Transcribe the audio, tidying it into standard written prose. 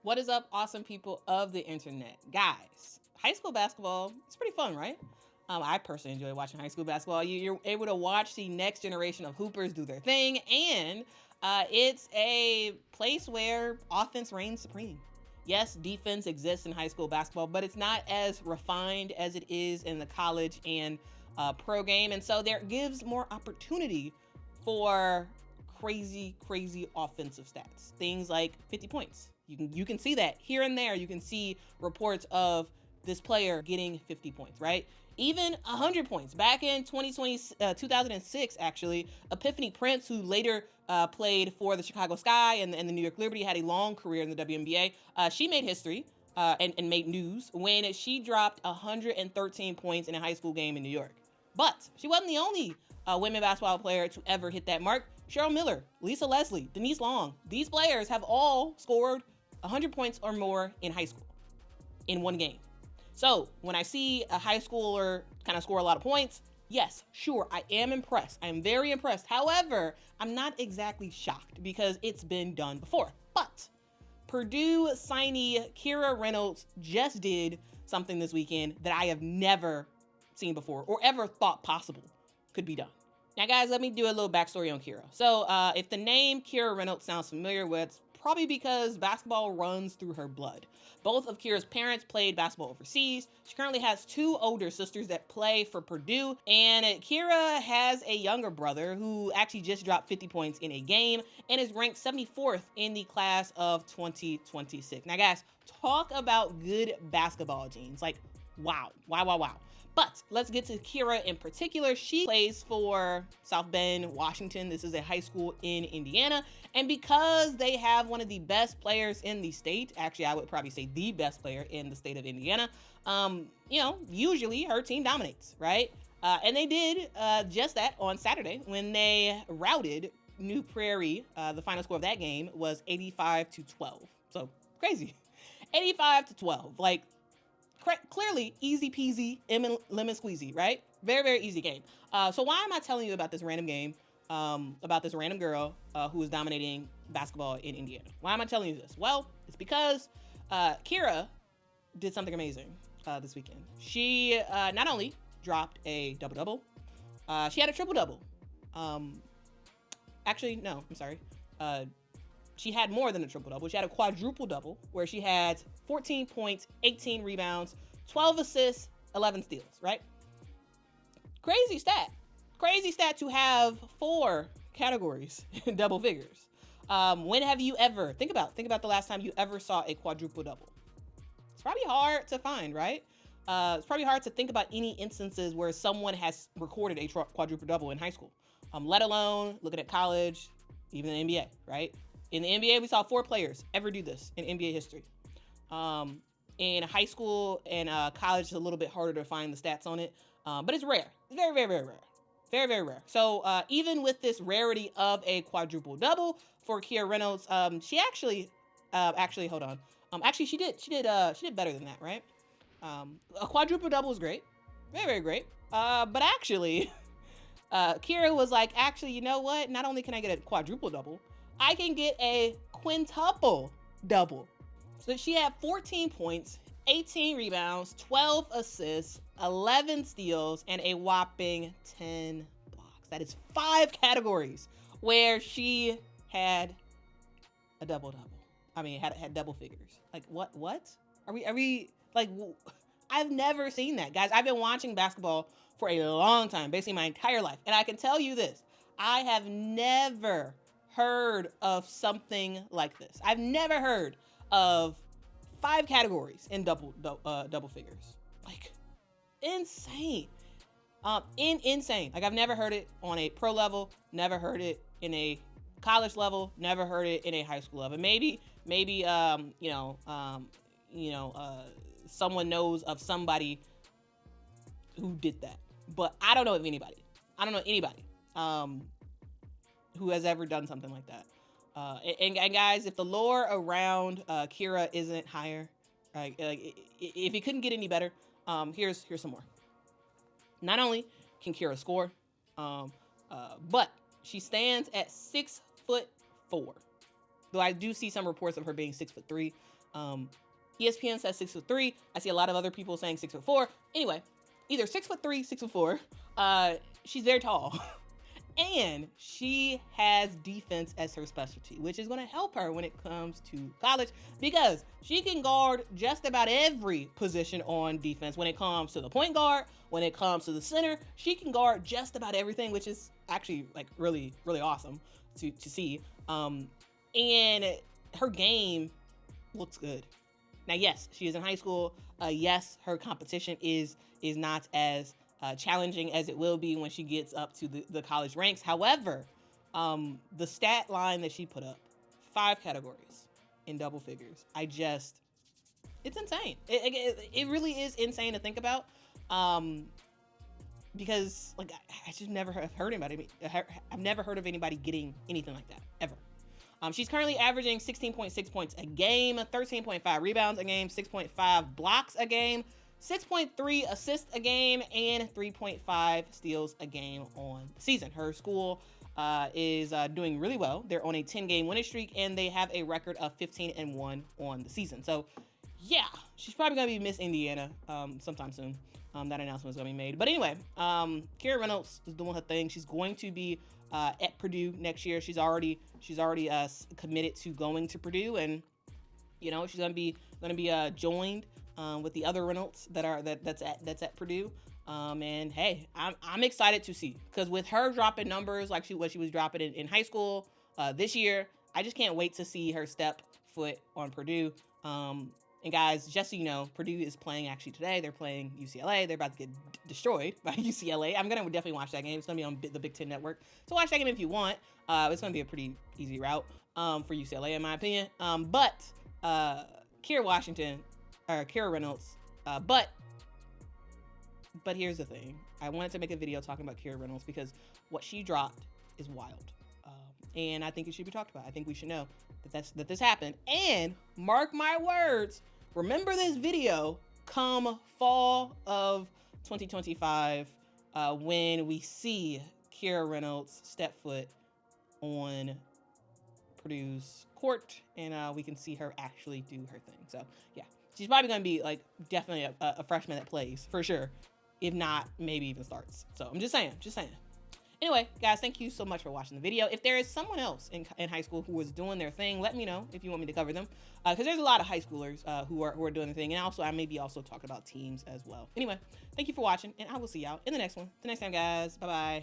What is up, awesome people of the internet? Guys, high school basketball, it's pretty fun, right? I personally enjoy watching high school basketball. You're able to watch the next generation of hoopers do their thing, and it's a place where offense reigns supreme. Yes, defense exists in high school basketball, but it's not as refined as it is in the college and pro game. And so there gives more opportunity for crazy offensive stats. Things like 50 points. You can see that here and there. You can see reports of this player getting 50 points, right? Even 100 points. Back in 2006, actually, Epiphany Prince, who later played for the Chicago Sky and the New York Liberty, had a long career in the WNBA. She made history and made news when she dropped 113 points in a high school game in New York. But she wasn't the only women basketball player to ever hit that mark. Cheryl Miller, Lisa Leslie, Denise Long, these players have all scored 100 points or more in high school in one game. So when I see a high schooler kind of score a lot of points, yes, sure, I am impressed. I am very impressed. However, I'm not exactly shocked because it's been done before. But Purdue signee Kira Reynolds just did something this weekend that I have never seen before or ever thought possible could be done. Now, guys, let me do a little backstory on Kira. So if the name Kira Reynolds sounds familiar, well, it's probably because basketball runs through her blood. Both of Kira's parents played basketball overseas. She currently has two older sisters that play for Purdue, and Kira has a younger brother who actually just dropped 50 points in a game and is ranked 74th in the class of 2026. Now, guys, talk about good basketball genes. Like, wow. But let's get to Kira in particular. She plays for South Bend, Washington. This is a high school in Indiana. And because they have one of the best players in the state, actually, I would probably say the best player in the state of Indiana, usually her team dominates, right? And they did just that on Saturday when they routed New Prairie. The final score of that game was 85-12. So crazy. 85-12. Like, clearly easy peasy lemon squeezy, right? Very easy game. So why am I telling you about this random game, about this random girl who is dominating basketball in Indiana? Why am I telling you this? Well, it's because Kira did something amazing this weekend. She not only dropped a double-double, she had a triple-double. Actually, no, I'm sorry. She had more than a triple-double. She had a quadruple-double where she had 14 points, 18 rebounds, 12 assists, 11 steals, right? Crazy stat. Crazy stat to have 4 categories in double figures. When have you ever, think about the last time you ever saw a quadruple-double. It's probably hard to find, right? It's probably hard to think about any instances where someone has recorded a quadruple-double in high school, let alone looking at college, even the NBA, right? In the NBA, we saw 4 players ever do this in NBA history. In high school and college, it's a little bit harder to find the stats on it, but it's rare. It's very rare. Very rare. So even with this rarity of a quadruple double for Kira Reynolds, she actually hold on. Actually, she did better than that, right? A quadruple double is great, very great. But actually, Kira was like, actually, you know what? Not only can I get a quadruple double, I can get a quintuple double. So she had 14 points, 18 rebounds, 12 assists, 11 steals, and a whopping 10 blocks. That is 5 categories where she had a double-double. I mean, had double figures. Like, what? Are we like, I've never seen that, guys. I've been watching basketball for a long time, basically my entire life. And I can tell you this, I have never heard of something like this. I've never heard of 5 categories in double figures. Like, insane. Insane. Like, I've never heard it on a pro level, never heard it in a college level, never heard it in a high school level. Maybe someone knows of somebody who did that, but I don't know of anybody. I don't know anybody who has ever done something like that. And guys, if the lore around Kira isn't higher, like if it couldn't get any better, here's some more. Not only can Kira score, but she stands at 6'4". Though I do see some reports of her being 6'3". ESPN says 6'3". I see a lot of other people saying 6'4". Anyway, either 6'3", 6'4". She's very tall. And she has defense as her specialty, which is going to help her when it comes to college because she can guard just about every position on defense. When it comes to the point guard, when it comes to the center, she can guard just about everything, which is actually like really, really awesome to see. And her game looks good. Now, yes, she is in high school. Yes, her competition is not as challenging as it will be when she gets up to the college ranks. However, the stat line that she put up, 5 categories in double figures. It's insane. It really is insane to think about. Because like I just never have heard anybody. I've never heard of anybody getting anything like that ever. She's currently averaging 16.6 points a game, 13.5 rebounds a game, 6.5 blocks a game, 6.3 assists a game, and 3.5 steals a game on the season. Her school is doing really well. They're on a 10-game winning streak, and they have a record of 15-1 on the season. So, yeah, she's probably going to be Miss Indiana sometime soon. That announcement is going to be made. But anyway, Kira Reynolds is doing her thing. She's going to be at Purdue next year. She's already committed to going to Purdue, and you know she's going to be joined with the other Reynolds that's at Purdue. And hey, I'm excited to see, because with her dropping numbers like what she was dropping in high school this year, I just can't wait to see her step foot on Purdue. And guys, just so you know, Purdue is playing actually today. They're playing UCLA. They're about to get destroyed by UCLA. I'm going to definitely watch that game. It's going to be on the Big Ten Network. So watch that game if you want. It's going to be a pretty easy route for UCLA, in my opinion. But Kira Reynolds. But here's the thing. I wanted to make a video talking about Kira Reynolds because what she dropped is wild. And I think it should be talked about. I think we should know that this happened. And mark my words, remember this video come fall of 2025 when we see Kira Reynolds step foot on Purdue's court, and we can see her actually do her thing. So yeah, she's probably going to be like definitely a freshman that plays for sure, if not maybe even starts. So I'm just saying. Anyway, guys, thank you so much for watching the video. If there is someone else in high school who is doing their thing, let me know if you want me to cover them. Because there's a lot of high schoolers who are doing their thing. And also, I may be also talking about teams as well. Anyway, thank you for watching, and I will see y'all in the next one. Till next time, guys. Bye-bye.